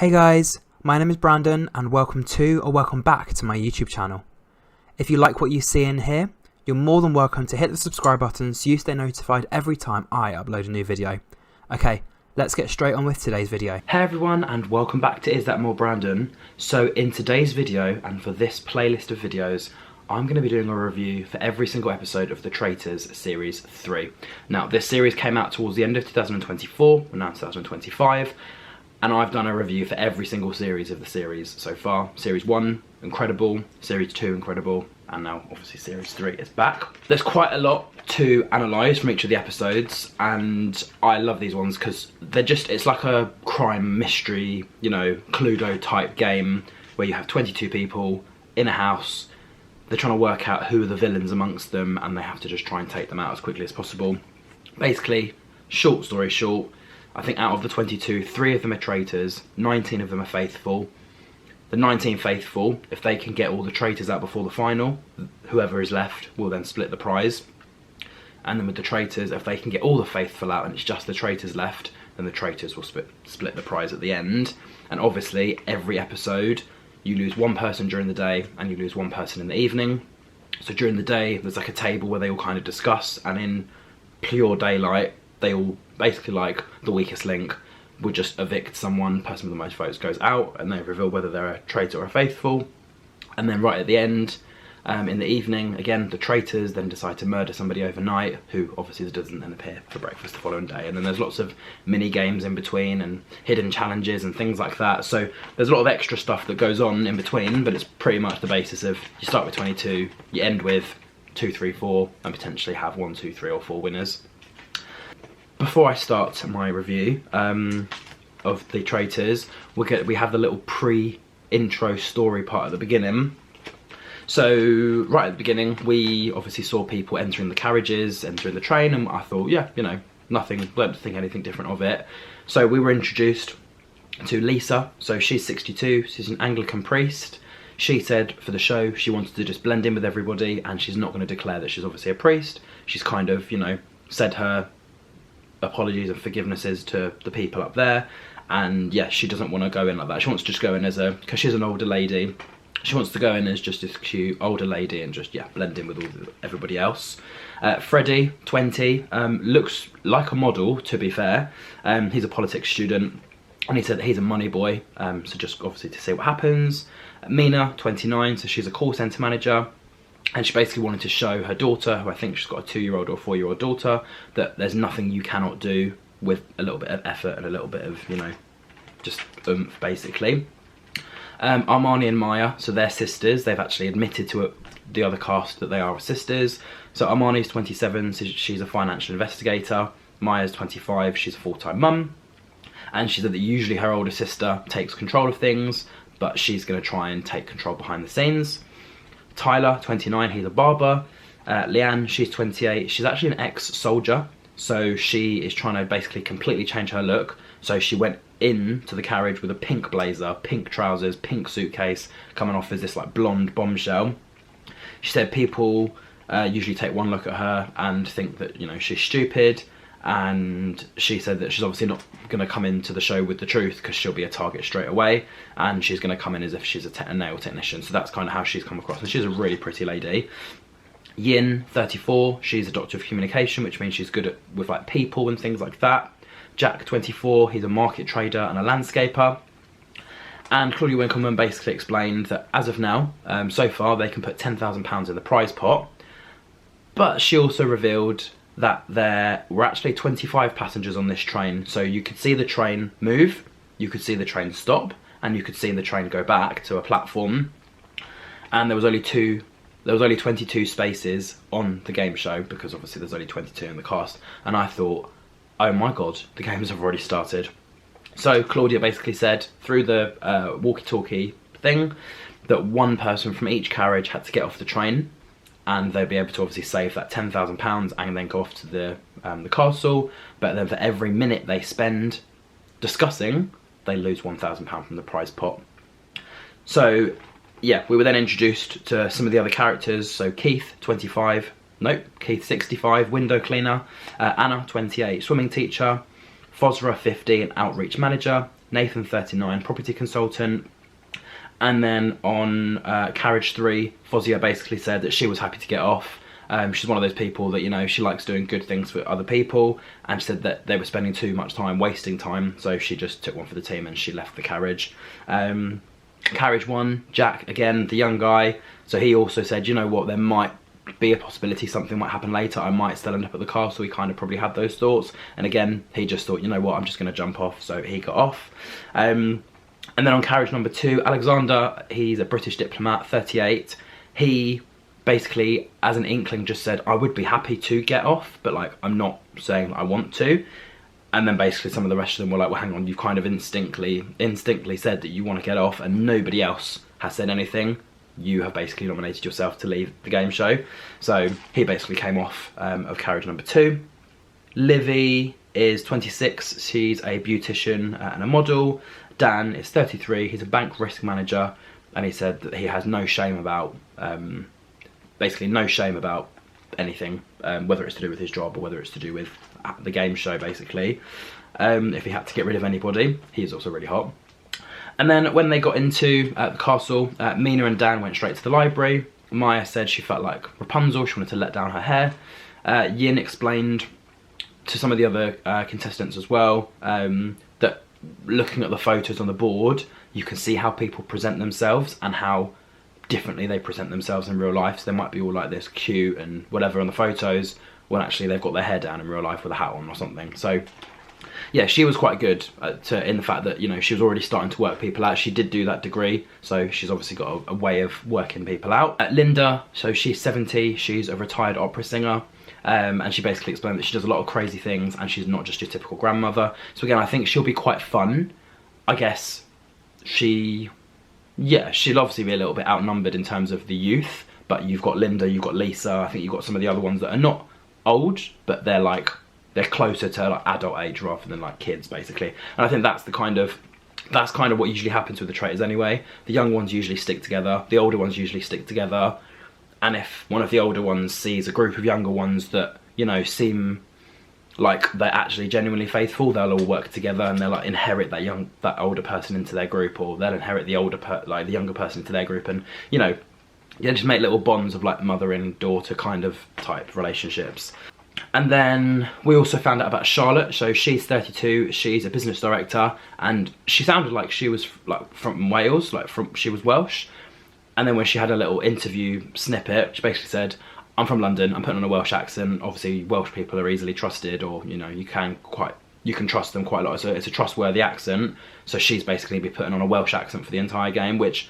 Hey guys, my name is Brandon and welcome to or welcome back to my YouTube channel. If you like what you see in here, you're more than welcome to hit the subscribe button so you stay notified every time I upload a new video. Okay, let's get straight on with today's video. Hey everyone and welcome back to Is That More Brandon. So in today's video and for this playlist of videos, I'm going to be doing a review for every single episode of the Traitors Series 3. Now this series came out towards the end of 2024, we're now in 2025. And I've done a review for every single series of the series so far. Series 1, incredible. Series 2, incredible. And now, obviously, Series 3 is back. There's quite a lot to analyse from each of the episodes. And I love these ones because they're just, it's like a crime mystery, you know, Cluedo type game where you have 22 people in a house. They're trying to work out who are the villains amongst them and they have to just try and take them out as quickly as possible. Basically, short story short, I think out of the 22, 3 of them are traitors, 19 of them are faithful. The 19 faithful, if they can get all the traitors out before the final, whoever is left will then split the prize. And then with the traitors, if they can get all the faithful out and it's just the traitors left, then the traitors will split the prize at the end. And obviously, every episode, you lose one person during the day and you lose one person in the evening. So during the day, there's like a table where they all kind of discuss, and in pure daylight, they all basically, like the weakest link, would just evict someone. Person with the most votes goes out and they reveal whether they're a traitor or a faithful. And then right at the end, in the evening, again the traitors then decide to murder somebody overnight who obviously doesn't then appear for breakfast the following day. And then there's lots of mini games in between and hidden challenges and things like that. So there's a lot of extra stuff that goes on in between, but it's pretty much the basis of you start with 22, you end with 2, 3, 4 and potentially have 1, 2, 3 or 4 winners. Before I start my review of the Traitors, we have the little pre-intro story part at the beginning. So right at the beginning, we obviously saw people entering the carriages, entering the train, and I thought, yeah, you know, nothing, don't think anything different of it. So we were introduced to Lisa. So she's 62, she's an Anglican priest. She said for the show she wanted to just blend in with everybody and she's not going to declare that she's obviously a priest. She's kind of, you know, said her apologies and forgivenesses to the people up there, and yeah, she doesn't want to go in like that. She wants to just go in as because she's an older lady, she wants to go in as just this cute older lady and just, yeah, blend in with everybody else. Freddie, 20, looks like a model, to be fair. He's a politics student and he said that he's a money boy, so just obviously to see what happens. Mina, 29, so she's a call centre manager. And she basically wanted to show her daughter, who I think she's got a 2-year-old or a 4-year-old daughter, that there's nothing you cannot do with a little bit of effort and a little bit of, you know, just oomph, basically. Armani and Maya, so they're sisters. They've actually admitted to the other cast that they are sisters. So Armani's 27, so she's a financial investigator. Maya's 25, she's a full-time mum. And she said that usually her older sister takes control of things, but she's going to try and take control behind the scenes. Tyler, 29, he's a barber. Leanne, she's 28, she's actually an ex-soldier, so she is trying to basically completely change her look. So she went into the carriage with a pink blazer, pink trousers, pink suitcase, coming off as this like blonde bombshell. She said people usually take one look at her and think that, you know, she's stupid, and she said that she's obviously not going to come into the show with the truth because she'll be a target straight away, and she's going to come in as if she's a nail technician. So that's kind of how she's come across, and she's a really pretty lady. Yin, 34, she's a doctor of communication, which means she's good with like people and things like that. Jack, 24, he's a market trader and a landscaper. And Claudia Winkleman basically explained that as of now, so far they can put £10,000 in the prize pot, but she also revealed that there were actually 25 passengers on this train. So you could see the train move, you could see the train stop, and you could see the train go back to a platform. And there was only 22 spaces on the game show, because obviously there's only 22 in the cast. And I thought, oh my god, the games have already started. So Claudia basically said through the walkie-talkie thing that one person from each carriage had to get off the train, and they'd be able to obviously save that £10,000 and then go off to the castle. But then for every minute they spend discussing, they lose £1,000 from the prize pot. So yeah, we were then introduced to some of the other characters. So Keith, 25, nope, Keith 65, window cleaner. Anna, 28, swimming teacher. Fosra, 50, an outreach manager. Nathan 39, property consultant. And then on carriage 3, Fozia basically said that she was happy to get off. She's one of those people that, you know, she likes doing good things for other people, and she said that they were spending too much time wasting time, so she just took one for the team and she left the carriage. Carriage 1, Jack, again, the young guy, so he also said, you know what, there might be a possibility something might happen later, I might still end up at the castle. He kind of probably had those thoughts, and again, he just thought, you know what, I'm just going to jump off, so he got off. And then on carriage number 2, Alexander, he's a British diplomat, 38, he basically, as an inkling, just said, I would be happy to get off, but like, I'm not saying I want to. And then basically some of the rest of them were like, well, hang on, you've kind of instinctively said that you want to get off, and nobody else has said anything. You have basically nominated yourself to leave the game show. So he basically came off of carriage number 2. Livy is 26, she's a beautician and a model. Dan is 33, he's a bank risk manager, and he said that he has no shame about, basically no shame about anything, whether it's to do with his job or whether it's to do with the game show, basically. If he had to get rid of anybody, he's also really hot. And then when they got into the castle, Mina and Dan went straight to the library. Maya said she felt like Rapunzel, she wanted to let down her hair. Yin explained to some of the other contestants as well that looking at the photos on the board, you can see how people present themselves and how differently they present themselves in real life. So they might be all like this cute and whatever on the photos, when actually they've got their hair down in real life with a hat on or something. So yeah, she was quite good in the fact that, you know, she was already starting to work people out. She did do that degree, so she's obviously got a way of working people out. Linda, so she's 70, she's a retired opera singer, and she basically explained that she does a lot of crazy things and she's not just your typical grandmother. So again, I think she'll be quite fun. I guess she'll obviously be a little bit outnumbered in terms of the youth, but you've got Linda, you've got Lisa, I think you've got some of the other ones that are not old, but they're closer to like adult age rather than like kids, basically. And I think that's kind of what usually happens with the Traitors anyway. The young ones usually stick together, the older ones usually stick together, and if one of the older ones sees a group of younger ones that, you know, seem like they're actually genuinely faithful, they'll all work together and they'll like inherit that older person into their group, or they'll inherit the younger person into their group, and, you know, you just make little bonds of like mother and daughter kind of type relationships. And then we also found out about Charlotte. So she's 32, she's a business director, and she sounded like she was like from Wales, she was Welsh. And then when she had a little interview snippet, she basically said, I'm from London, I'm putting on a Welsh accent. Obviously Welsh people are easily trusted, or, you know, you can trust them quite a lot. So it's a trustworthy accent. So she's basically be putting on a Welsh accent for the entire game, which,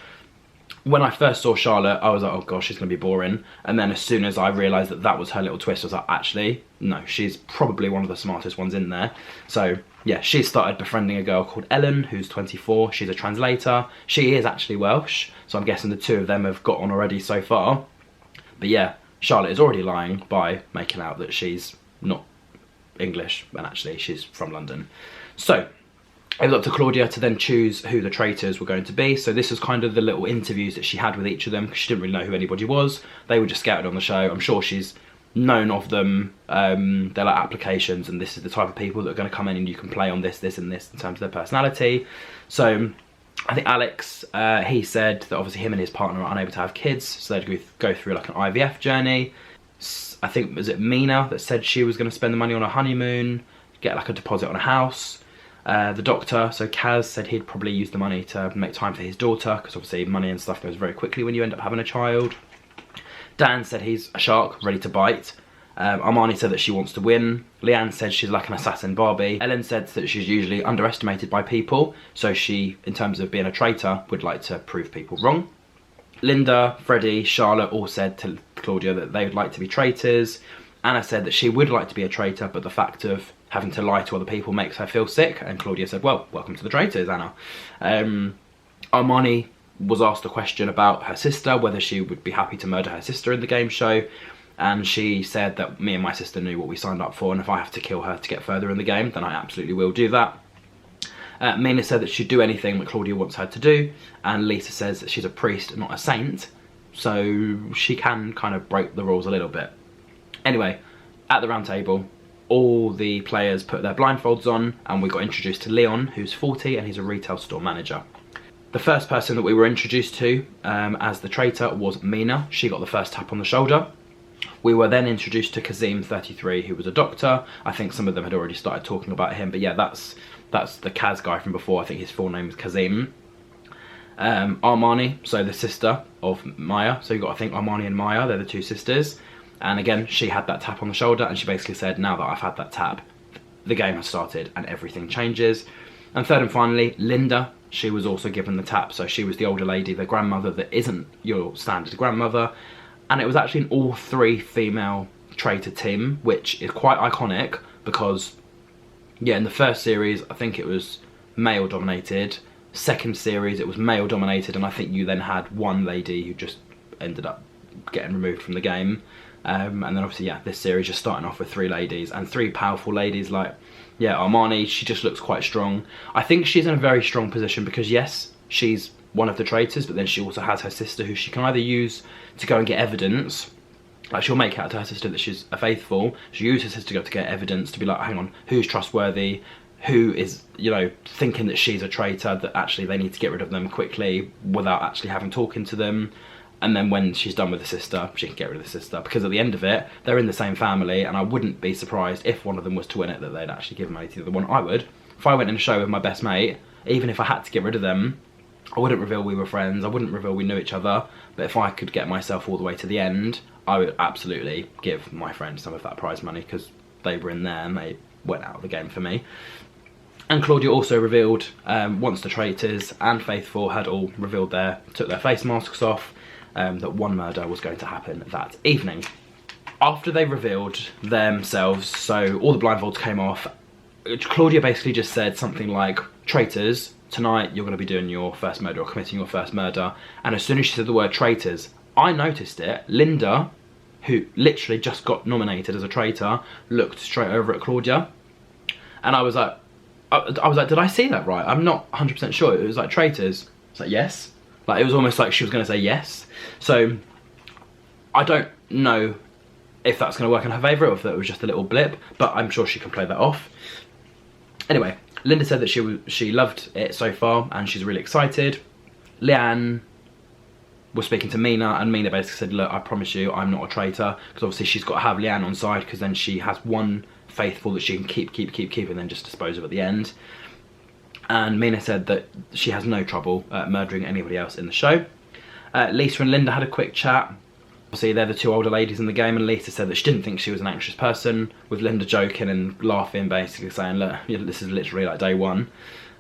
when I first saw Charlotte, I was like, oh gosh, she's going to be boring. And then as soon as I realised that that was her little twist, I was like, actually, no, she's probably one of the smartest ones in there. So yeah, she started befriending a girl called Ellen, who's 24. She's a translator. She is actually Welsh, so I'm guessing the two of them have got on already so far. But yeah, Charlotte is already lying by making out that she's not English, and actually she's from London. So it was up to Claudia to then choose who the traitors were going to be. So this was kind of the little interviews that she had with each of them, because she didn't really know who anybody was. They were just scouted on the show. I'm sure she's known of them. They're like applications, and this is the type of people that are going to come in and you can play on this, this and this in terms of their personality. So I think Alex, he said that obviously him and his partner are unable to have kids, so they'd go through like an IVF journey. I think, was it Mina that said she was going to spend the money on a honeymoon, get like a deposit on a house. The doctor, so Kaz, said he'd probably use the money to make time for his daughter, because obviously money and stuff goes very quickly when you end up having a child. Dan said he's a shark, ready to bite. Armani said that she wants to win. Leanne said she's like an assassin Barbie. Ellen said that she's usually underestimated by people, so she, in terms of being a traitor, would like to prove people wrong. Linda, Freddie, Charlotte all said to Claudia that they would like to be traitors. Anna said that she would like to be a traitor, but the fact of having to lie to other people makes her feel sick, and Claudia said, well, welcome to the traitors, Anna. Armani was asked a question about her sister, whether she would be happy to murder her sister in the game show, and she said that me and my sister knew what we signed up for, and if I have to kill her to get further in the game, then I absolutely will do that. Mina said that she'd do anything that Claudia wants her to do, and Lisa says that she's a priest, not a saint, so she can kind of break the rules a little bit. Anyway, at the round table, all the players put their blindfolds on and we got introduced to Leon, who's 40 and he's a retail store manager. The first person that we were introduced to as the traitor was Mina. She got the first tap on the shoulder. We were then introduced to Kazim, 33, who was a doctor. I think some of them had already started talking about him, but yeah, that's the Kaz guy from before. I think his full name is Kazim. Armani, so the sister of Maya. So you've got to think Armani and Maya, they're the two sisters. And again, she had that tap on the shoulder and she basically said, now that I've had that tap, the game has started and everything changes. And third and finally, Linda. She was also given the tap, so she was the older lady, the grandmother that isn't your standard grandmother. And it was actually an all three female traitor team, which is quite iconic because, yeah, in the first series, I think it was male dominated. Second series, it was male dominated, and I think you then had one lady who just ended up getting removed from the game. And then obviously, yeah, this series just starting off with three ladies, and three powerful ladies like, yeah, Armani, she just looks quite strong. I think she's in a very strong position because, yes, she's one of the traitors, but then she also has her sister who she can either use to go and get evidence. Like, she'll make out to her sister that she's a faithful. She'll use her sister to go to get evidence to be like, hang on, who's trustworthy? Who is, you know, thinking that she's a traitor, that actually they need to get rid of them quickly without actually having talking to them. And then when she's done with the sister, she can get rid of the sister. Because at the end of it, they're in the same family, and I wouldn't be surprised if one of them was to win it that they'd actually give money to the other one. I would. If I went in a show with my best mate, even if I had to get rid of them, I wouldn't reveal we were friends, I wouldn't reveal we knew each other, but if I could get myself all the way to the end, I would absolutely give my friend some of that prize money because they were in there and they went out of the game for me. And Claudia also revealed, once the traitors and faithful had all revealed took their face masks off, that one murder was going to happen that evening. After they revealed themselves, so all the blindfolds came off, Claudia basically just said something like, traitors, tonight you're going to be doing your first murder or committing your first murder. And as soon as she said the word traitors, I noticed it. Linda, who literally just got nominated as a traitor, looked straight over at Claudia. And I was like, did I see that right? I'm not 100% sure. It was like, traitors. It's like, yes. Like, it was almost like she was going to say yes. So I don't know if that's going to work in her favour or if that was just a little blip, but I'm sure she can play that off. Anyway, Linda said that she loved it so far and she's really excited. Leanne was speaking to Mina, and Mina basically said, look, I promise you I'm not a traitor, because obviously she's got to have Leanne on side, because then she has one faithful that she can keep and then just dispose of at the end. And Mina said that she has no trouble murdering anybody else in the show. Lisa and Linda had a quick chat. Obviously they're the two older ladies in the game, and Lisa said that she didn't think she was an anxious person, with Linda joking and laughing, basically saying, look, this is literally like day one.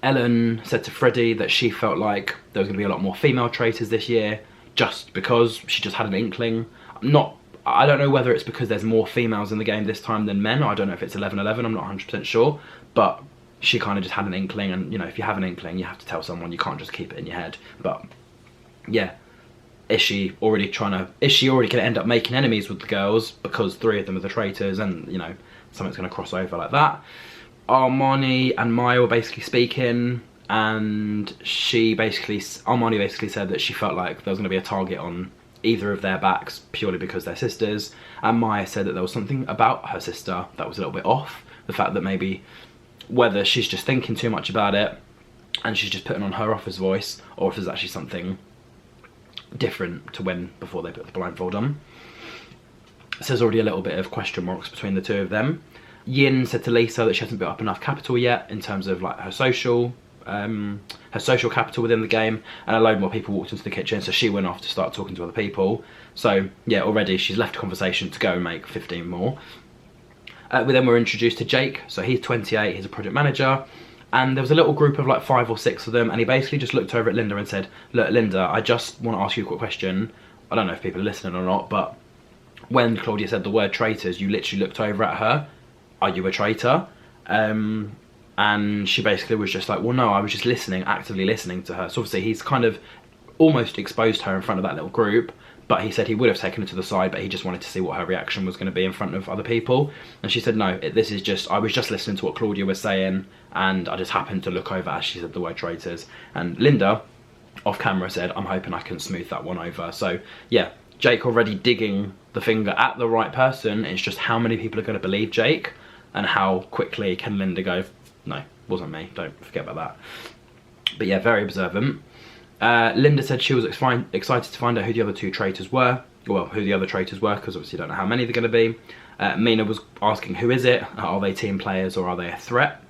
Ellen said to Freddie that she felt like there was going to be a lot more female traitors this year, just because she just had an inkling. I don't know whether it's because there's more females in the game this time than men. I don't know if it's 11-11, I'm not 100% sure, but she kind of just had an inkling, and you know, if you have an inkling, you have to tell someone, you can't just keep it in your head. But yeah, is she already going to end up making enemies with the girls because three of them are the traitors, and you know, something's going to cross over like that? Armani and Maya were basically speaking, and Armani basically said that she felt like there was going to be a target on either of their backs purely because they're sisters, and Maya said that there was something about her sister that was a little bit off. The fact that maybe whether she's just thinking too much about it and she's just putting on her office voice, or if there's actually something different to before they put the blindfold on. So there's already a little bit of question marks between the two of them. Yin said to Lisa that she hasn't built up enough capital yet in terms of like her social capital within the game, and a load more people walked into the kitchen, so she went off to start talking to other people. So yeah, already she's left conversation to go and make 15 more. We then were introduced to Jake, so he's 28, he's a project manager, and there was a little group of like 5 or 6 of them, and he basically just looked over at Linda and said, look Linda, I just want to ask you a quick question. I don't know if people are listening or not, but when Claudia said the word traitors, you literally looked over at her. Are you a traitor? And she basically was just like, well no, I was just listening, actively listening to her. So obviously he's kind of almost exposed her in front of that little group, but he said he would have taken her to the side, but he just wanted to see what her reaction was going to be in front of other people. And she said, no, I was just listening to what Claudia was saying, and I just happened to look over as she said the word traitors. And Linda, off camera, said, I'm hoping I can smooth that one over. So yeah, Jake already digging the finger at the right person. It's just how many people are going to believe Jake. and how quickly can Linda go, no, wasn't me, don't forget about that. But yeah, very observant. Linda said she was excited to find out who the other two traitors were. Well, who the other traitors were, because obviously you don't know how many they're going to be. Mina was asking, who is it? Are they team players or are they a threat?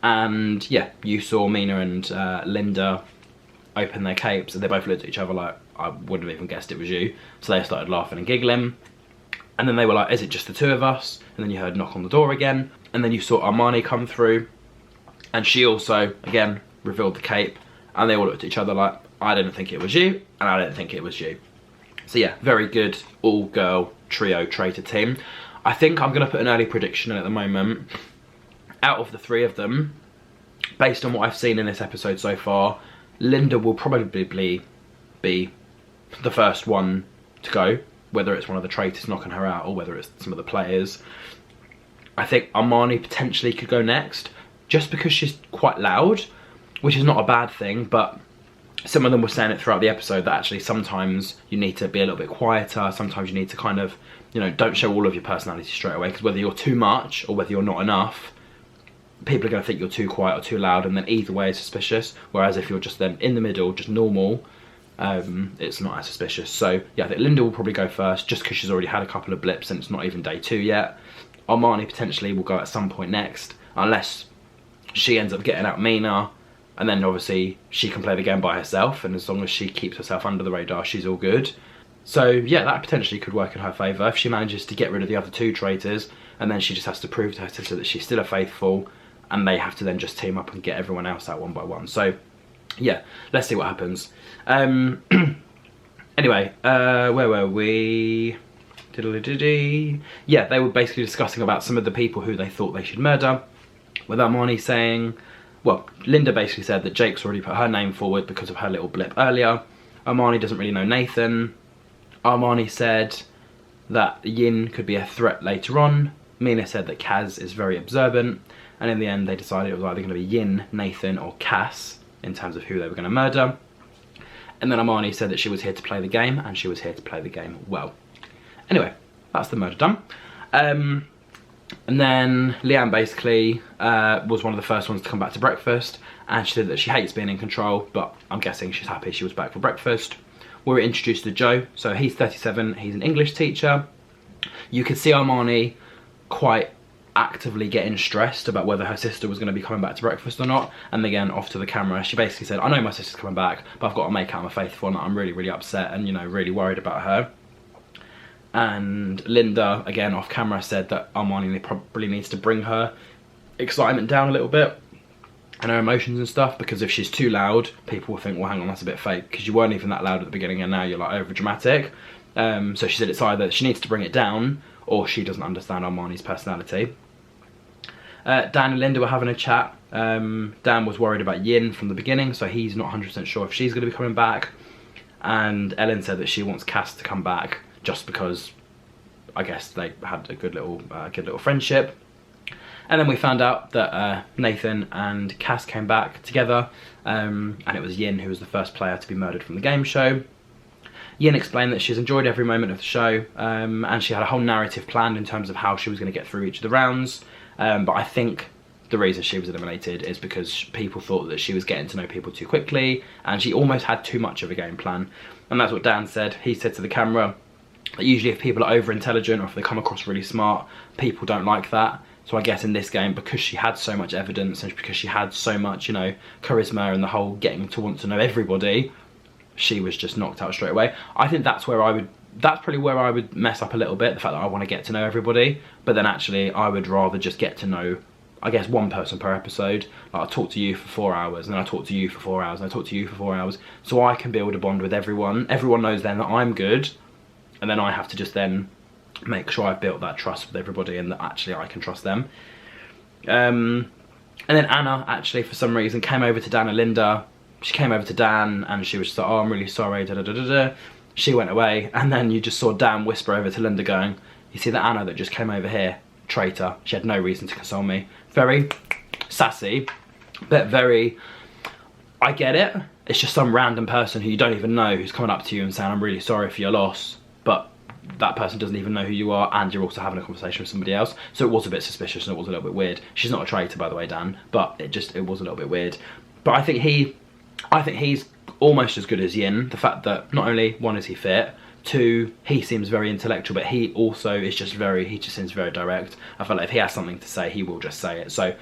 And yeah, you saw Mina and Linda open their capes, and they both looked at each other like, I wouldn't have even guessed it was you. So they started laughing and giggling. And then they were like, is it just the two of us? And then you heard a knock on the door again. And then you saw Armani come through. And she also, again, revealed the cape. And they all looked at each other like, I didn't think it was you, and I didn't think it was you. So yeah, very good all-girl trio traitor team. I think I'm going to put an early prediction in at the moment. Out of the three of them, based on what I've seen in this episode so far, Linda will probably be the first one to go, whether it's one of the traitors knocking her out or whether it's some of the players. I think Armani potentially could go next, just because she's quite loud, which is not a bad thing, but some of them were saying it throughout the episode that actually sometimes you need to be a little bit quieter, sometimes you need to kind of, you know, don't show all of your personality straight away, because whether you're too much or whether you're not enough, people are going to think you're too quiet or too loud, and then either way is suspicious. Whereas if you're just then in the middle, just normal, it's not as suspicious. So yeah, I think Linda will probably go first, just because she's already had a couple of blips and it's not even day 2 yet. Armani potentially will go at some point next, unless she ends up getting out Mina, and then obviously she can play the game by herself, and as long as she keeps herself under the radar, she's all good. So yeah, that potentially could work in her favour if she manages to get rid of the other two traitors, and then she just has to prove to her sister that she's still a faithful, and they have to then just team up and get everyone else out one by one. So yeah, let's see what happens. Anyway, where were we? Yeah, they were basically discussing about some of the people who they thought they should murder, with Armani saying, well, Linda basically said that Jake's already put her name forward because of her little blip earlier. Armani doesn't really know Nathan. Armani said that Yin could be a threat later on. Mina said that Kaz is very observant. And in the end, they decided it was either going to be Yin, Nathan, or Cass in terms of who they were going to murder. And then Armani said that she was here to play the game, and she was here to play the game well. Anyway, that's the murder done. And then Leanne basically was one of the first ones to come back to breakfast, and she said that she hates being in control, but I'm guessing she's happy she was back for breakfast. We were introduced to Joe. So he's 37, he's an English teacher. You could see Armani quite actively getting stressed about whether her sister was going to be coming back to breakfast or not. And again, off to the camera, she basically said, I know my sister's coming back, but I've got to make out I'm a faithful, and I'm really, really upset and, you know, really worried about her. And Linda, again, off camera, said that Armani probably needs to bring her excitement down a little bit and her emotions and stuff, because if she's too loud, people will think, well, hang on, that's a bit fake, because you weren't even that loud at the beginning and now you're like over dramatic. So she said it's either she needs to bring it down or she doesn't understand Armani's personality. Dan and Linda were having a chat. Dan was worried about Yin from the beginning, so he's not 100% sure if she's going to be coming back. And Ellen said that she wants Cass to come back just because I guess they had a good little friendship. And then we found out that Nathan and Cass came back together, and it was Yin who was the first player to be murdered from the game show. Yin explained that she's enjoyed every moment of the show, and she had a whole narrative planned in terms of how she was going to get through each of the rounds. But I think the reason she was eliminated is because people thought that she was getting to know people too quickly, and she almost had too much of a game plan. And that's what Dan said. He said to the camera that usually if people are over intelligent or if they come across really smart, people don't like that. So I guess in this game, because she had so much evidence and because she had so much, you know, charisma and the whole getting to want to know everybody, she was just knocked out straight away. I think that's probably where I would mess up a little bit, the fact that I want to get to know everybody, but then actually I would rather just get to know, I guess, one person per episode. Like, I talk to you for 4 hours, and then I talk to you for 4 hours, and I talk to you for 4 hours, so I can build a bond with everyone. Everyone knows then that I'm good, and then I have to just then make sure I've built that trust with everybody and that actually I can trust them. And then Anna actually, for some reason, came over to Dan and Linda. She came over to Dan and she was just like, oh, I'm really sorry, da da da da da. She went away, and then you just saw Dan whisper over to Linda going, you see that Anna that just came over here? Traitor. She had no reason to console me. Very sassy, but very, I get it. It's just some random person who you don't even know who's coming up to you and saying, I'm really sorry for your loss, but that person doesn't even know who you are, and you're also having a conversation with somebody else. So it was a bit suspicious and it was a little bit weird. She's not a traitor, by the way, Dan, but it was a little bit weird. But I think he's almost as good as Yin. The fact that not only, one, is he fit, two, he seems very intellectual, but he also is just seems very direct. I feel like if he has something to say, he will just say it. So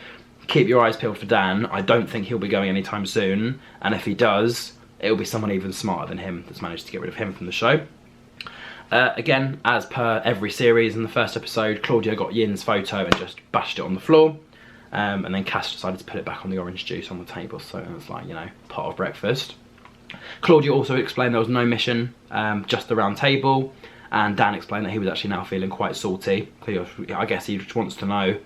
keep your eyes peeled for Dan. I don't think he'll be going anytime soon, and if he does, it'll be someone even smarter than him that's managed to get rid of him from the show. Again, as per every series, in the first episode, Claudia got Yin's photo and just bashed it on the floor. And then Cass decided to put it back on the orange juice on the table, so it was like, you know, part of breakfast. Claudia also explained there was no mission, just the round table. And Dan explained that he was actually now feeling quite salty. I guess he just wants to know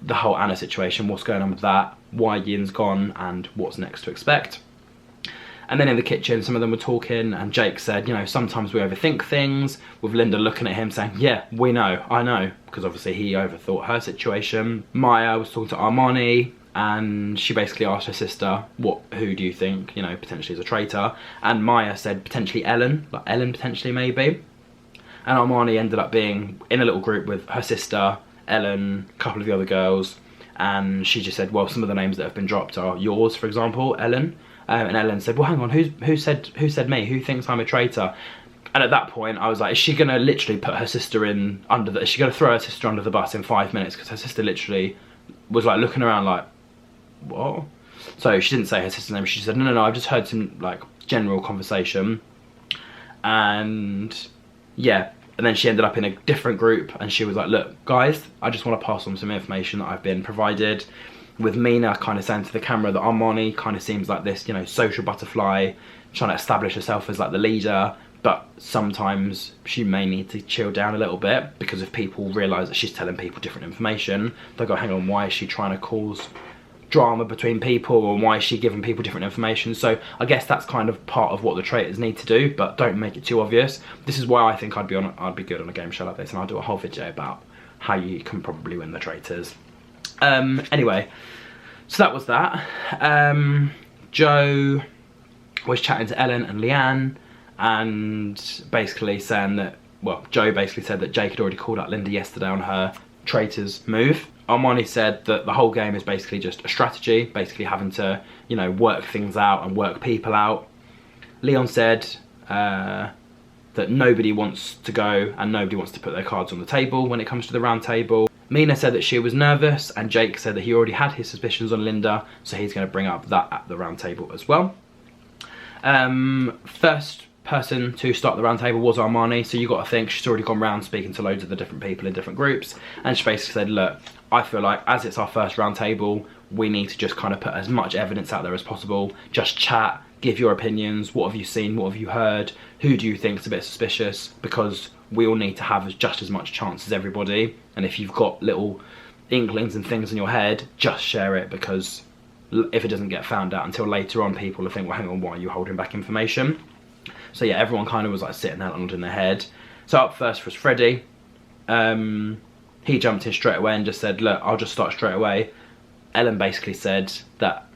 the whole Anna situation, what's going on with that, why Yin's gone, and what's next to expect. And then in the kitchen, some of them were talking, and Jake said, you know, sometimes we overthink things, with Linda looking at him saying, yeah, we know, I know, because obviously he overthought her situation. Maya was talking to Armani, and she basically asked her sister, who do you think, you know, potentially is a traitor? And Maya said potentially Ellen, like Ellen potentially maybe. And Armani ended up being in a little group with her sister, Ellen, a couple of the other girls, and she just said, well, some of the names that have been dropped are yours, for example, Ellen. And Ellen said, well, hang on, who said me? Who thinks I'm a traitor? And at that point, I was like, is she going to literally put her sister is she going to throw her sister under the bus in 5 minutes? Because her sister literally was like looking around like, what? So she didn't say her sister's name. She said, no, I've just heard some like general conversation. And yeah, and then she ended up in a different group, and she was like, look, guys, I just want to pass on some information that I've been provided. With Mina kind of saying to the camera that Armani kind of seems like this, you know, social butterfly, trying to establish herself as like the leader, but sometimes she may need to chill down a little bit, because if people realise that she's telling people different information, they'll go, hang on, why is she trying to cause drama between people, and why is she giving people different information? So I guess that's kind of part of what the traitors need to do, but don't make it too obvious. This is why I think I'd be good on a game show like this, and I'll do a whole video about how you can probably win the traitors. Anyway, so that was that. Joe was chatting to Ellen and Leanne, and basically saying that, well, Joe basically said that Jake had already called out Linda yesterday on her traitors move. Armani said that the whole game is basically just a strategy, basically having to, you know, work things out and work people out. Leon said that nobody wants to go and nobody wants to put their cards on the table when it comes to the round table. Mina said that she was nervous, and Jake said that he already had his suspicions on Linda, so he's going to bring up that at the round table as well. First person to start the round table was Armani, so you got to think she's already gone round speaking to loads of the different people in different groups, and she basically said, look, I feel like as it's our first round table, we need to just kind of put as much evidence out there as possible, just chat, give your opinions, what have you seen, what have you heard, who do you think is a bit suspicious, because we all need to have just as much chance as everybody, and if you've got little inklings and things in your head, just share it, because if it doesn't get found out until later on, people will think, well, hang on, why are you holding back information? So yeah, everyone kind of was like sitting there nodding their head. So up first was Freddie. He jumped in straight away and just said, look, I'll just start straight away. Ellen basically said that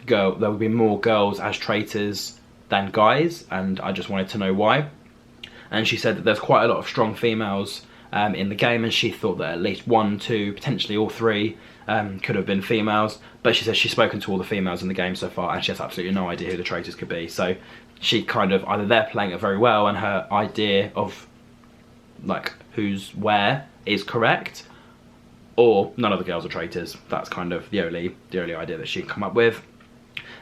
there would be more girls as traitors than guys, and I just wanted to know why. And she said that there's quite a lot of strong females in the game, and she thought that at least 1, 2, potentially all 3 could have been females. But she says she's spoken to all the females in the game so far, and she has absolutely no idea who the traitors could be. So she kind of, either they're playing it very well and her idea of like who's where is correct, or none of the girls are traitors. That's kind of the only idea that she can come up with.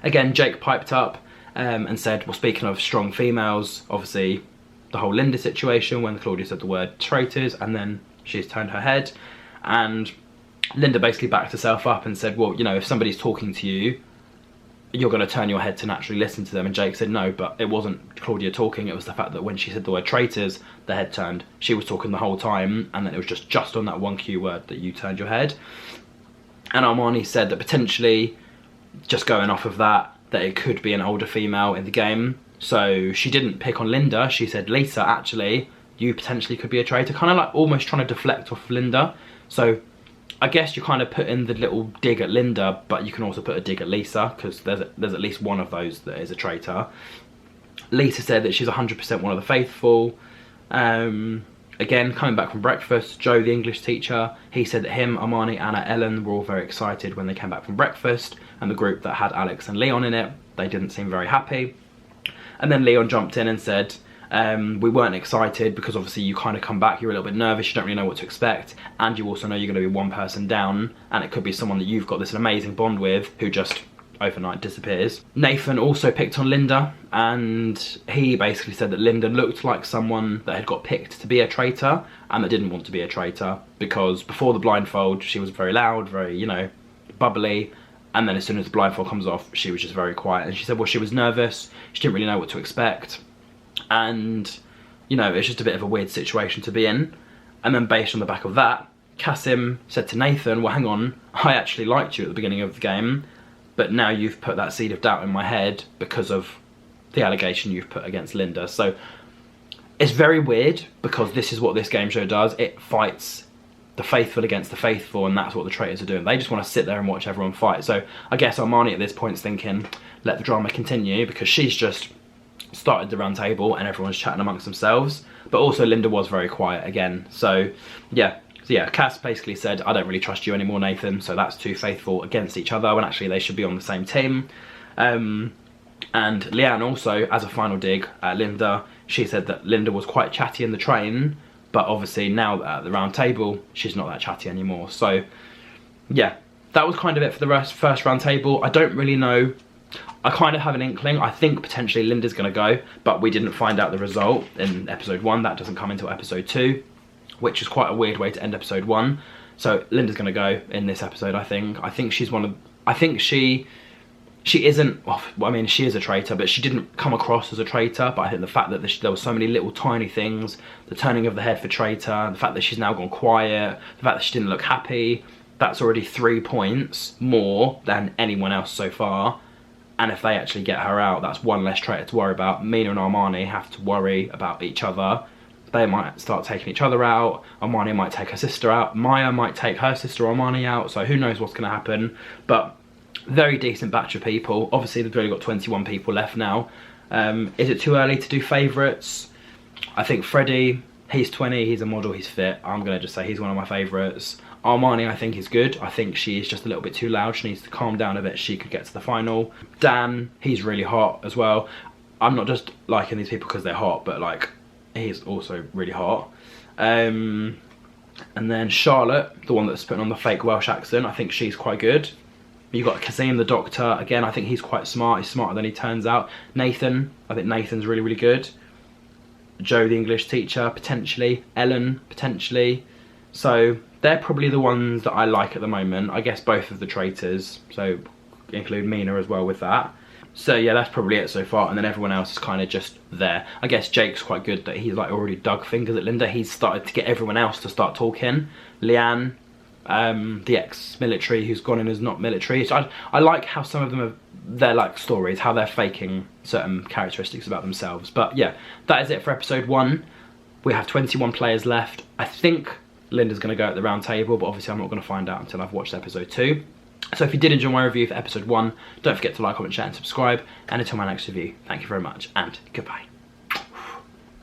Again, Jake piped up and said, well, speaking of strong females, obviously the whole Linda situation when Claudia said the word traitors, and then she's turned her head, and Linda basically backed herself up and said, well, you know, if somebody's talking to you, you're going to turn your head to naturally listen to them. And Jake said no, but it wasn't Claudia talking, it was the fact that when she said the word traitors, the head turned. She was talking the whole time, and then it was just on that one cue word that you turned your head. And Armani said that potentially, just going off of that it could be an older female in the game. So she didn't pick on Linda, she said, Lisa, actually, you potentially could be a traitor, kind of like almost trying to deflect off of Linda. So I guess you kind of put in the little dig at Linda, but you can also put a dig at Lisa, because there's at least one of those that is a traitor. Lisa said that she's 100% one of the faithful. Again, coming back from breakfast, Joe, the English teacher, he said that him, Armani, Anna, Ellen were all very excited when they came back from breakfast, and the group that had Alex and Leon in it, they didn't seem very happy. And then Leon jumped in and said, we weren't excited because obviously you kind of come back, you're a little bit nervous, you don't really know what to expect, and you also know you're going to be one person down, and it could be someone that you've got this amazing bond with who just overnight disappears. Nathan also picked on Linda, and he basically said that Linda looked like someone that had got picked to be a traitor and that didn't want to be a traitor, because before the blindfold she was very loud, very, you know, bubbly, and then as soon as the blindfold comes off she was just very quiet. And she said, well, she was nervous, she didn't really know what to expect, and you know, it's just a bit of a weird situation to be in. And then based on the back of that, Kasim said to Nathan, well, hang on, I actually liked you at the beginning of the game, but now you've put that seed of doubt in my head because of the allegation you've put against Linda. So it's very weird, because this is what this game show does. It fights the faithful against the faithful, and that's what the traitors are doing. They just want to sit there and watch everyone fight. So I guess Armani at this point is thinking, let the drama continue, because she's just started the round table and everyone's chatting amongst themselves. But also Linda was very quiet again. So yeah, Cass basically said, I don't really trust you anymore, Nathan, so that's two faithful against each other, when actually they should be on the same team. And Leanne also, as a final dig at Linda, she said that Linda was quite chatty in the train, but obviously now at the round table, she's not that chatty anymore. So yeah, that was kind of it for the first round table. I don't really know. I kind of have an inkling. I think potentially Linda's going to go, but we didn't find out the result in episode 1. That doesn't come until episode 2. Which is quite a weird way to end episode 1. So Linda's going to go in this episode, I think. I think she's one of... I think she isn't... Well, I mean, she is a traitor, but she didn't come across as a traitor. But I think the fact that there were so many little tiny things, the turning of the head for traitor, the fact that she's now gone quiet, the fact that she didn't look happy, that's already 3 points more than anyone else so far. And if they actually get her out, that's one less traitor to worry about. Mina and Armani have to worry about each other. They might start taking each other out. Armani might take her sister out. Maya might take her sister Armani out. So who knows what's going to happen. But very decent batch of people. Obviously, they've only got 21 people left now. Is it too early to do favourites? I think Freddie, he's 20, he's a model, he's fit. I'm going to just say he's one of my favourites. Armani, I think, is good. I think she is just a little bit too loud. She needs to calm down a bit. She could get to the final. Dan, he's really hot as well. I'm not just liking these people because they're hot, but like... he's also really hot. And then Charlotte, the one that's putting on the fake Welsh accent, I think she's quite good. You've got Kazim, the doctor. Again, I think he's quite smart. He's smarter than he turns out. Nathan, I think Nathan's really, really good. Joe, the English teacher, potentially. Ellen, potentially. So they're probably the ones that I like at the moment. I guess both of the traitors, so include Mina as well with that. So yeah, that's probably it so far, and then everyone else is kind of just there. I guess Jake's quite good that he's like already dug fingers at Linda. He's started to get everyone else to start talking. Leanne, the ex-military who's gone in as not military. So I like how some of them have their like stories, how they're faking certain characteristics about themselves. But yeah, that is it for episode 1. We have 21 players left. I think Linda's going to go at the round table, but obviously I'm not going to find out until I've watched episode 2. So if you did enjoy my review for episode 1, don't forget to like, comment, share and subscribe. And until my next review, thank you very much and goodbye.